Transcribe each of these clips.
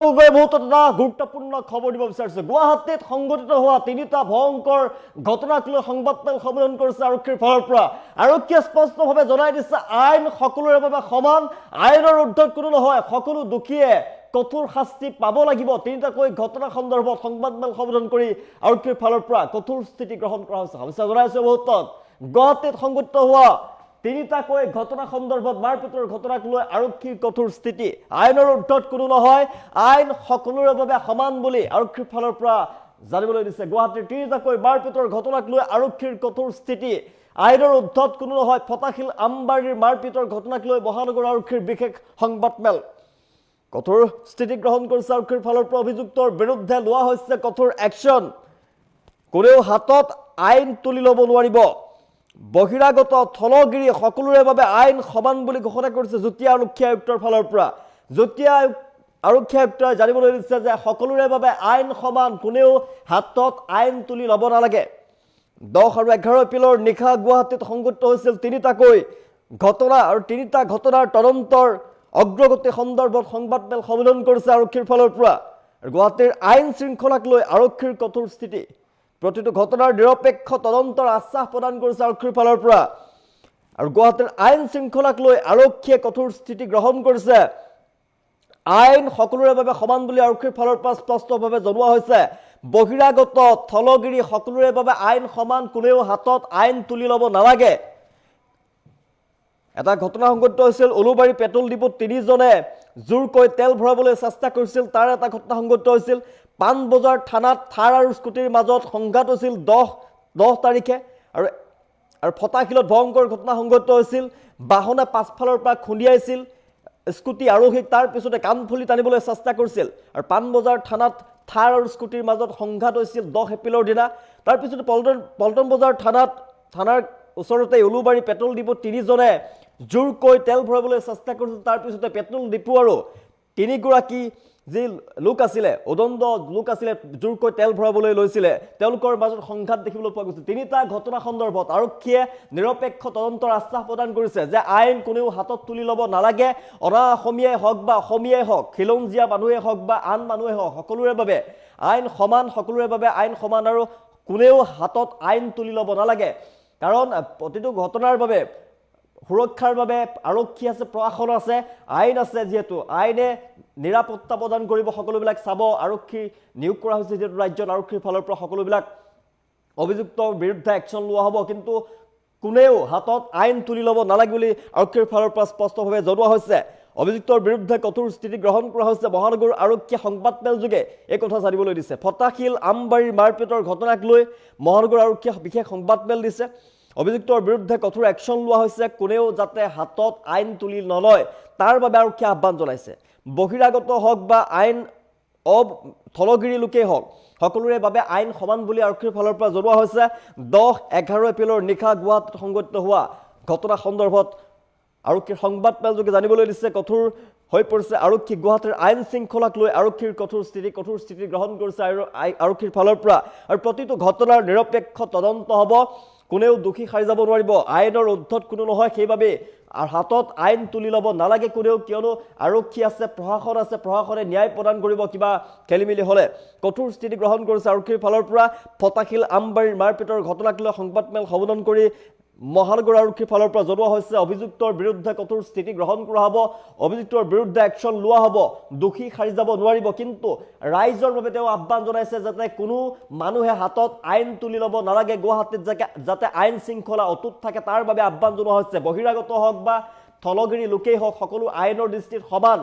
গুৰুত্বপূৰ্ণ খবৰ দিব বিচাৰিছে গুৱাহাটীত সংঘটিত হোৱা তিনিটা ভয়ংকৰ ঘটনাক লৈ সংবাদমেল সম্বোধন কৰিছে আৰক্ষীৰ ফালৰ পৰা আৰক্ষীয়ে স্পষ্টভাৱে জনাই দিছে আইন সকলোৰে বাবে সমান আইনৰ ঊৰ্ধ্বত কোনো নহয় সকলো দোষীয়ে কঠোৰ শাস্তি পাব লাগিব তিনিটাকৈ ঘটনা সন্দৰ্ভত সংবাদমেল সম্বোধন কৰি আৰক্ষীৰ ফালৰ পৰা কঠোৰ স্থিতি গ্ৰহণ কৰা হৈছে অৱশ্যে জনাইছে বহুতক গুৱাহাটীত সংঘটিত হোৱা তিনিটাকৈ ঘটনা সন্দৰ্ভত মাৰপিটৰ ঘটনাক লৈ আৰক্ষীৰ কঠোৰ স্থিতি আইনৰ ঊৰ্ধ্বত কোনো নহয় আইন সকলোৰে বাবে সমান বুলি আৰক্ষীৰ ফালৰ পৰা জানিবলৈ দিছে গুৱাহাটীৰ তিনিটাকৈ মাৰপিটৰ ঘটনাক লৈ আৰক্ষীৰ কঠোৰ স্থিতি আইনৰ ঊৰ্ধ্বত কোনো নহয় ফটাশিল আমবাৰীৰ মাৰপিটৰ ঘটনাক লৈ মহানগৰ আৰক্ষীৰ বিশেষ সংবাদমেল কঠোৰ স্থিতি গ্ৰহণ কৰিছে আৰক্ষীৰ ফালৰ পৰা অভিযুক্তৰ বিৰুদ্ধে লোৱা হৈছে কঠোৰ একশ্যন কোনেও হাতত আইন তুলি ল'ব নোৱাৰিব বহিৰাগত থলগিৰি সকলোৰে বাবে আইন সমান বুলি ঘোষণা কৰিছে যুটীয়া আৰক্ষী আয়ুক্তৰ ফালৰ পৰা যুটীয়া আৰক্ষী আয়ুক্তই জানিবলৈ দিছে যে সকলোৰে বাবে আইন সমান কোনেও হাতত আইন তুলি ল'ব নালাগে 10 আৰু 11 এপ্ৰিলৰ নিশা গুৱাহাটীত সংঘটিত হৈছিল তিনিটাকৈ ঘটনা আৰু তিনিটা ঘটনাৰ তদন্তৰ অগ্ৰগতি সন্দৰ্ভত সংবাদমেল সম্বোধন কৰিছে আৰক্ষীৰ ফালৰ পৰা গুৱাহাটীৰ আইন শৃংখলাক লৈ আৰক্ষীৰ কঠোৰ স্থিতি প্ৰতিটো ঘটনাৰ নিৰপেক্ষ তদন্তৰ আশ্বাস প্ৰদান কৰিছে আৰক্ষীৰ ফালৰ পৰা আৰু গুৱাহাটীৰ আইন শৃংখলাক লৈ আৰক্ষীয়ে কঠোৰ স্থিতি গ্ৰহণ কৰিছে আইন সকলোৰে বাবে সমান বুলি আৰক্ষীৰ ফালৰ পৰা স্পষ্টভাৱে জনোৱা হৈছে বহিৰাগত থলগিৰি সকলোৰে বাবে আইন সমান কোনেও হাতত আইন তুলি ল'ব নালাগে এটা ঘটনা সংঘটিত হৈছিল উলুবাৰী পেট্ৰল ডিপোত তিনিজনে জোৰকৈ তেল ভৰাবলৈ চেষ্টা কৰিছিল তাৰ এটা ঘটনা সংঘটিত হৈছিল পানবজাৰ থানাত থাৰ আৰু স্কুটিৰ মাজত সংঘাত হৈছিল 10 তাৰিখে আৰু ফটাশিলত ভয়ংকৰ ঘটনা সংঘটিত হৈছিল বাহনে পাছফালৰ পৰা খুন্দিয়াইছিল স্কুটি আৰোহীক তাৰ পিছতে কাণফুলি টানিবলৈ চেষ্টা কৰিছিল আৰু পানবজাৰ থানাত থাৰ আৰু স্কুটিৰ মাজত সংঘাত হৈছিল 10 এপ্ৰিলৰ দিনা তাৰ পিছতে পল্টন বজাৰ থানাৰ ওচৰতে উলুবাৰী পেট্ৰল ডিপোত তিনিজনে জোৰকৈ তেল ভৰাবলৈ চেষ্টা কৰিছিল তাৰ পিছতে পেট্ৰল ডিপো আৰু তিনিগৰাকী যি লোক আছিলে উদণ্ড লোক আছিলে জোৰকৈ তেল ভৰাবলৈ লৈছিলে তেওঁলোকৰ মাজত সংঘাত দেখিবলৈ পোৱা গৈছে তিনিটা ঘটনা সন্দৰ্ভত আৰক্ষীয়ে নিৰপেক্ষ তদন্তৰ আশ্বাস প্ৰদান কৰিছে যে আইন কোনেও হাতত তুলি ল'ব নালাগে অনা অসমীয়াই হওক বা অসমীয়াই হওক খিলঞ্জীয়া মানুহে হওক বা আন মানুহে হওক সকলোৰে বাবে আইন সমান সকলোৰে বাবে আইন সমান আৰু কোনেও হাতত আইন তুলি ল'ব নালাগে কাৰণ প্ৰতিটো ঘটনাৰ বাবে সুৰক্ষাৰ বাবে আৰক্ষী আছে প্ৰশাসন আছে আইন আছে যেহেতু আইনে নিৰাপত্তা প্ৰদান কৰিব সকলোবিলাক চাব আৰক্ষী নিয়োগ কৰা হৈছে যেহেতু ৰাজ্যত আৰক্ষীৰ ফালৰ পৰা সকলোবিলাক অভিযুক্তৰ বিৰুদ্ধে একশ্যন লোৱা হ'ব কিন্তু কোনেও হাতত আইন তুলি ল'ব নালাগে বুলি আৰক্ষীৰ ফালৰ পৰা স্পষ্টভাৱে জনোৱা হৈছে অভিযুক্তৰ বিৰুদ্ধে কঠোৰ স্থিতি গ্ৰহণ কৰা হৈছে মহানগৰ আৰক্ষীয়ে সংবাদমেল যোগে এই কথা জানিবলৈ দিছে ফটাশিল আমবাৰীৰ মাৰপিটৰ ঘটনাক লৈ মহানগৰ আৰক্ষীয়ে বিশেষ সংবাদমেল দিছে অভিযুক্তৰ বিৰুদ্ধে কঠোৰ একশ্যন লোৱা হৈছে কোনেও যাতে হাতত আইন তুলি নলয় তাৰ বাবে আৰক্ষীয়ে আহ্বান জনাইছে বহিৰাগত হওক বা আইন থলগিৰি লোকেই হওক সকলোৰে বাবে আইন সমান বুলি আৰক্ষীৰ ফালৰ পৰা জনোৱা হৈছে 10-11 এপ্ৰিলৰ নিশা গুৱাহাটীত সংঘটিত হোৱা ঘটনা সন্দৰ্ভত আৰক্ষীৰ সংবাদমেল যোগে জানিবলৈ দিছে কঠোৰ হৈ পৰিছে আৰক্ষী গুৱাহাটীৰ আইন শৃংখলাক লৈ আৰক্ষীৰ কঠোৰ স্থিতি গ্ৰহণ কৰিছে আৰক্ষীৰ ফালৰ পৰা আৰু প্ৰতিটো ঘটনাৰ নিৰপেক্ষ তদন্ত হ'ব কোনেও দোষী সাৰি যাব নোৱাৰিব আইনৰ ঊৰ্ধ্বত কোনো নহয় সেইবাবে হাতত আইন তুলি ল'ব নালাগে কোনেও কিয়নো আৰক্ষী আছে প্ৰশাসন আছে প্ৰশাসনে ন্যায় প্ৰদান কৰিব কিবা খেলিমেলি হ'লে কঠোৰ স্থিতি গ্ৰহণ কৰিছে আৰক্ষীৰ ফালৰ পৰা ফটাশিল আমবাৰীৰ মাৰপিটৰ ঘটনাক লৈ সংবাদমেল সম্বোধন কৰি মহানগৰ আৰক্ষীৰ ফালৰ পৰা জনোৱা হৈছে অভিযুক্তৰ বিৰুদ্ধে কঠোৰ স্থিতি গ্ৰহণ কৰা হ'ব অভিযুক্তৰ বিৰুদ্ধে একশ্যন লোৱা হ'ব দোষী সাৰি যাব নোৱাৰিব কিন্তু ৰাইজৰ বাবে তেওঁ আহ্বান জনাইছে যাতে কোনো মানুহে হাতত আইন তুলি ল'ব নালাগে গুৱাহাটীত যাতে আইন শৃংখলা অটুট থাকে তাৰ বাবে আহ্বান জনোৱা হৈছে বহিৰাগত হওক বা থলগিৰি লোকেই হওক সকলো আইনৰ দৃষ্টিত সমান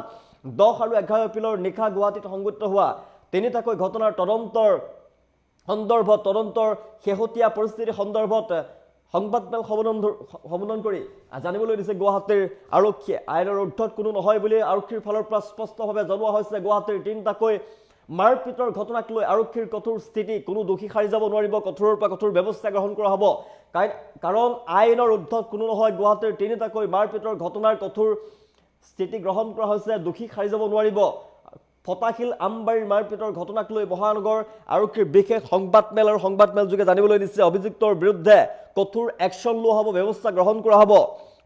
10 আৰু 11 এপ্ৰিলৰ নিশা গুৱাহাটীত সংঘটিত হোৱা তিনিটাকৈ ঘটনাৰ তদন্তৰ শেহতীয়া পৰিস্থিতিৰ সন্দৰ্ভত সংবাদমেল সম্বোধন কৰি জানিবলৈ দিছে গুৱাহাটীৰ আৰক্ষীয়ে আইনৰ ঊৰ্ধ্বত কোনো নহয় বুলি আৰক্ষীৰ ফালৰ পৰা স্পষ্টভাৱে জনোৱা হৈছে গুৱাহাটীৰ তিনিটাকৈ মাৰপিটৰ ঘটনাক লৈ আৰক্ষীৰ কঠোৰ স্থিতি কোনো দোষী সাৰি যাব নোৱাৰিব কঠোৰৰ পৰা কঠোৰ ব্যৱস্থা গ্ৰহণ কৰা হ'ব কাৰণ আইনৰ ঊৰ্ধ্বত কোনো নহয় গুৱাহাটীৰ তিনিটাকৈ মাৰপিটৰ ঘটনাৰ কঠোৰ স্থিতি গ্ৰহণ কৰা হৈছে দোষী সাৰি যাব নোৱাৰিব ফটাশিল আমবাৰীৰ মাৰপিটৰ ঘটনাক লৈ মহানগৰ আৰক্ষীৰ বিশেষ সংবাদমেল যোগে জানিবলৈ দিছে অভিযুক্তৰ বিৰুদ্ধে কঠোৰ একশ্যন লোৱা হ'ব ব্যৱস্থা গ্ৰহণ কৰা হ'ব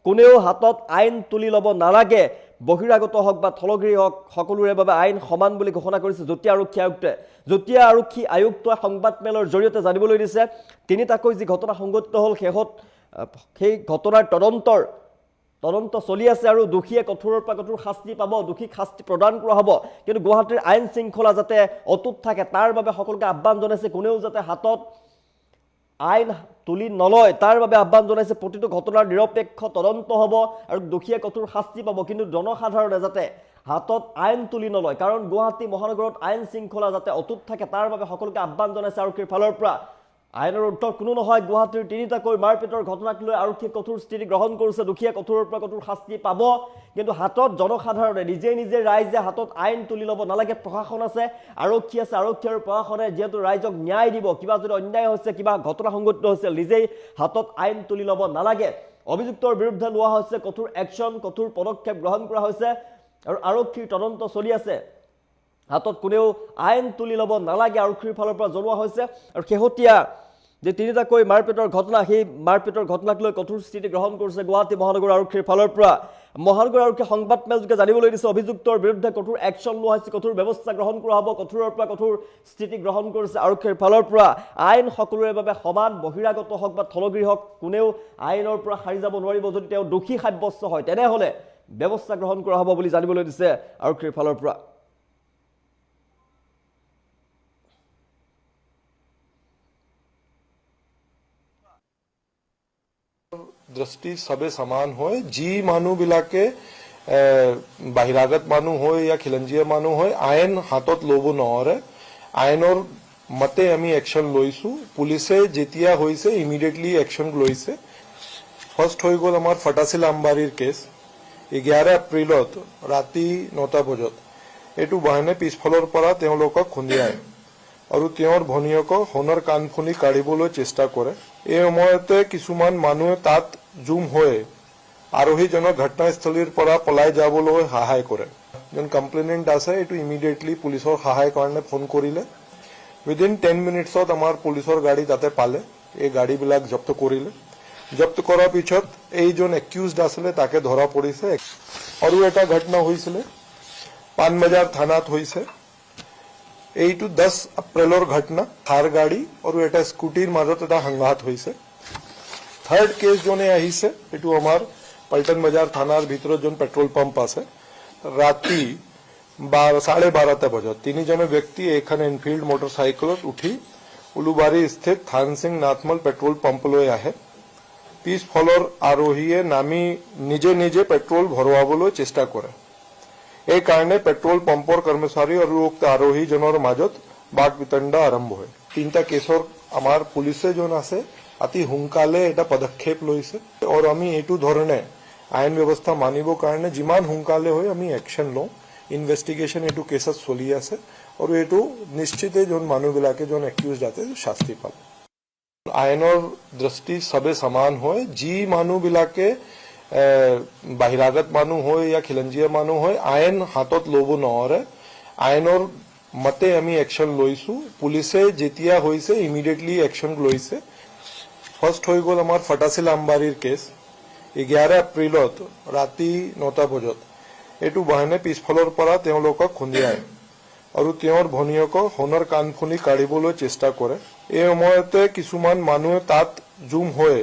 কোনেও হাতত আইন তুলি ল'ব নালাগে বহিৰাগত হওক বা থলগিৰি হওক সকলোৰে বাবে আইন সমান বুলি ঘোষণা কৰিছে যুটীয়া আৰক্ষী আয়ুক্তই সংবাদমেলৰ জৰিয়তে জানিবলৈ দিছে তিনিটাকৈ যি ঘটনা সংঘটিত হ'ল সেই ঘটনাৰ তদন্ত চলি আছে আৰু দোষীয়ে কঠোৰৰ পৰা কঠোৰ শাস্তি পাব দোষীক শাস্তি প্ৰদান কৰা হ'ব কিন্তু গুৱাহাটীৰ আইন শৃংখলা যাতে অটুট থাকে তাৰ বাবে সকলোকে আহ্বান জনাইছে কোনেও যাতে হাতত আইন তুলি নলয় তাৰ বাবে আহ্বান জনাইছে প্ৰতিটো ঘটনাৰ নিৰপেক্ষ তদন্ত হ'ব আৰু দোষীয়ে কঠোৰ শাস্তি পাব কিন্তু জনসাধাৰণে যাতে হাতত আইন তুলি নলয় কাৰণ গুৱাহাটী মহানগৰত আইন শৃংখলা যাতে অটুট থাকে তাৰ বাবে সকলোকে আহ্বান জনাইছে আৰক্ষীৰ ফালৰ পৰা আইনৰ উত্তৰ কোনো নহয় গুৱাহাটীৰ তিনিটাকৈ মাৰপিটৰ ঘটনাক লৈ আৰক্ষীয়ে কঠোৰ স্থিতি গ্ৰহণ কৰিছে দোষীয়ে কঠোৰৰ পৰা কঠোৰ শাস্তি পাব কিন্তু হাতত জনসাধাৰণে নিজে ৰাইজে হাতত আইন তুলি ল'ব নালাগে প্ৰশাসন আছে আৰক্ষী আৰু প্ৰশাসনে যিহেতু ৰাইজক ন্যায় দিব কিবা যদি অন্যায় হৈছে কিবা ঘটনা সংঘটিত হৈছে নিজেই হাতত আইন তুলি ল'ব নালাগে অভিযুক্তৰ বিৰুদ্ধে লোৱা হৈছে কঠোৰ একশ্যন কঠোৰ পদক্ষেপ গ্ৰহণ কৰা হৈছে আৰু আৰক্ষীৰ তদন্ত চলি আছে হাতত কোনেও আইন তুলি ল'ব নালাগে আৰক্ষীৰ ফালৰ পৰা জনোৱা হৈছে আৰু শেহতীয়া যে তিনিটাকৈ মাৰপিটৰ ঘটনা সেই মাৰপিটৰ ঘটনাক লৈ কঠোৰ স্থিতি গ্ৰহণ কৰিছে গুৱাহাটী মহানগৰ আৰক্ষীৰ ফালৰ পৰা মহানগৰ আৰক্ষী সংবাদমেলযোগে জানিবলৈ দিছে অভিযুক্তৰ বিৰুদ্ধে কঠোৰ একশ্যন লোৱা হৈছে কঠোৰ ব্যৱস্থা গ্ৰহণ কৰা হ'ব কঠোৰৰ পৰা কঠোৰ স্থিতি গ্ৰহণ কৰিছে আৰক্ষীৰ ফালৰ পৰা আইন সকলোৰে বাবে সমান বহিৰাগত হওক বা থলগিৰি হওক কোনেও আইনৰ পৰা সাৰি যাব নোৱাৰিব যদি তেওঁ দোষী সাব্যস্ত হয় তেনেহ'লে ব্যৱস্থা গ্ৰহণ কৰা হ'ব বুলি জানিবলৈ দিছে আৰক্ষীৰ ফালৰ পৰা दृष्टि सबे समान होय जी मानु बिलाके बाहिरागत मानु होय या खिलंजीय मानु होय आयन हातत लोबो नहरे आयनर मते आमी एक्शन लइसु पुलिसे जेतिया होइसे इमिडिएटली एक्शन लइसे फर्स्ट होय गल आमार फटासिल आम्बारीर केस 11 एप्रिলত राति 9টা বজাত एटु बाहने पिछफলৰ পৰা তেওঁলোকক খুন্দিয়ায় আৰু তেওঁৰ ভনিয়কক সোণৰ কাণফুলি কাঢ়িবলৈ চেষ্টা কৰে এই সময়তে কিছুমান মানুহে তাত জুম হৈ আৰোহীজনক ঘটনাস্থলীৰ পৰা পলাই যাবলৈ সহায় কৰে যেন কমপ্লেইনেন্ট আছে এটো ইমিডিয়েটলি পুলিচৰ সহায় কাৰণে ফোন কৰিলে উইদিন 10 মিনিটছত আমাৰ পুলিচৰ গাড়ী তাতে পালে এই গাড়ীবিলাক জব্দ কৰিলে জব্দ কৰাৰ পিছত এইজন একিউজড আছিল তাকে ধৰা পৰিছে আৰু এটা ঘটনা হৈছিল পানবজাৰ থানাত হৈছে এইটো 10 এপ্ৰিলৰ ঘটনা থাৰ গাড়ী আৰু এটা স্কুটিৰ মাজত এটা সংঘাত হৈছে থাৰ্ড কেছ জনে আহিছে এটো আমাৰ পল্টন বজাৰ থানাৰ ভিতৰত জন পেট্ৰল পাম্প আছে ৰাতি 12:30 বজাত তিনিজন ব্যক্তি এখন এনফিল্ড মটৰচাইকেলত উঠি উলুবাৰী স্থিত থান সিং নাথমল পেট্ৰল পাম্পলৈ আহে পিছফলৰ আৰোহীয়ে নামি নিজে পেট্ৰল ভৰোৱাবলৈ চেষ্টা কৰে এই কাৰণে পেট্ৰল পাম্পৰ কৰ্মচাৰী আৰু উক্ত আৰোহীজনৰ মাজত বাক বিতণ্ডা আৰম্ভ হয় তিনটা কেছৰ আমাৰ পুলিচে জন আছে অতি সোনকালে এটা পদক্ষেপ লৈছে আৰু আমি এইটো ধৰণে আইন ব্যৱস্থা মানিব কাৰণে যিমান সোনকালে হয় আমি একশ্যন লওঁ ইনভেষ্টিগেশ্যন এইটো কেছত চলি আছে আৰু এইটো নিশ্চিতভাৱে জন মানুহবিলাকে জন একিউজ যাতে শাস্তি পাব আইনৰ দৃষ্টি সবে সমান হয় যি মানুহবিলাকে বাহিৰাগত মানুহ হয় या खिलंजीय মানুহ হয় আইন হাতত ল'ব নহৰে আইনৰ মতে আমি একশ্যন লৈছো পুলিচে যেতিয়া হৈছে ইমিডিয়েটলি একশ্যন লৈছে ফাৰ্ষ্ট হৈ গল আমাৰ ফটাচিল আম্বাৰীৰ কেছ 11 এপ্ৰিলত ৰাতি 9টা বজাত এটু বাহনে পিছফলৰ পৰা তেওঁলোকক খুন্দিয়ায় আৰু তেওঁৰ ভনিয়কক সোণৰ কাণফুলি কাঢ়িবলৈ চেষ্টা কৰে এই সময়তে কিছুমান মানুহে তাত জুম হৈ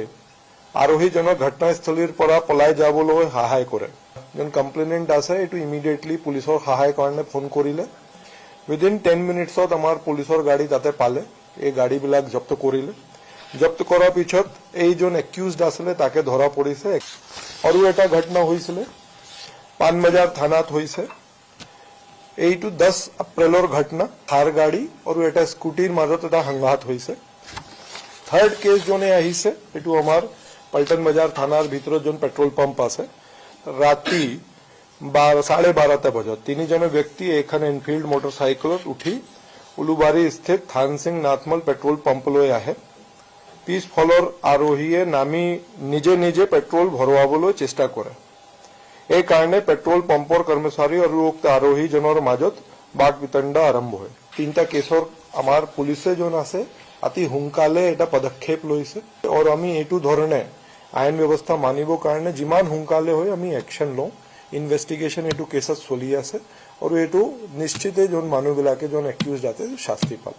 আৰোহীজনক ঘটনাস্থলীৰ পৰা পলাই যাবলৈ সহায় কৰে যেন কমপ্লেইনেন্ট আছে এটো ইমিডিয়েটলি পুলিচৰ সহায় কাৰণে ফোন কৰিলে উইদিন 10 মিনিটছত আমাৰ পুলিচৰ গাড়ী তাতে পালে এই গাড়ীবিলাক জব্দ কৰিলে জব্দ কৰাৰ পিছত এইজন একিউজড আছিল তাকে ধৰা পৰিছে আৰু এটা ঘটনা হৈছিল পানবজাৰ থানাত হৈছে এইটো 10 এপ্ৰিলৰ ঘটনা থাৰ গাড়ী আৰু এটা স্কুটিৰ মাজত এটা সংঘাত হৈছে থাৰ্ড কেছ জনে আহিছে এটো আমাৰ পল্টন বজাৰ থানাৰ ভিতৰত জন পেট্ৰল পাম্প আছে ৰাতি 12:30 বজাত তিনিজন ব্যক্তি এখন এনফিল্ড মটৰচাইকেলত উঠি উলুবাৰী স্থিত থান সিং নাথমল পেট্ৰল পাম্পলৈ আহে পিছফলৰ আৰোহীয়ে নামি নিজে পেট্ৰল ভৰোৱাবলৈ চেষ্টা কৰে এই কাৰণে পেট্ৰল পাম্পৰ কৰ্মচাৰী আৰু উক্ত আৰোহীজনৰ মাজত বাক বিতণ্ডা আৰম্ভ হয় তিনটা কেছৰ আমাৰ পুলিচে জন আছে অতি সোনকালে এটা পদক্ষেপ লৈছে আৰু আমি এইটো ধৰণে আইন ব্যৱস্থা মানিবৰ কাৰণে যিমান সোনকালে হয় আমি একশ্যন লওঁ ইনভেষ্টিগেশ্যন এইটো কেছত চলি আছে আৰু এইটো নিশ্চিতে যোন মানুহবিলাকে যোন একিউজ যাতে শাস্তি পাব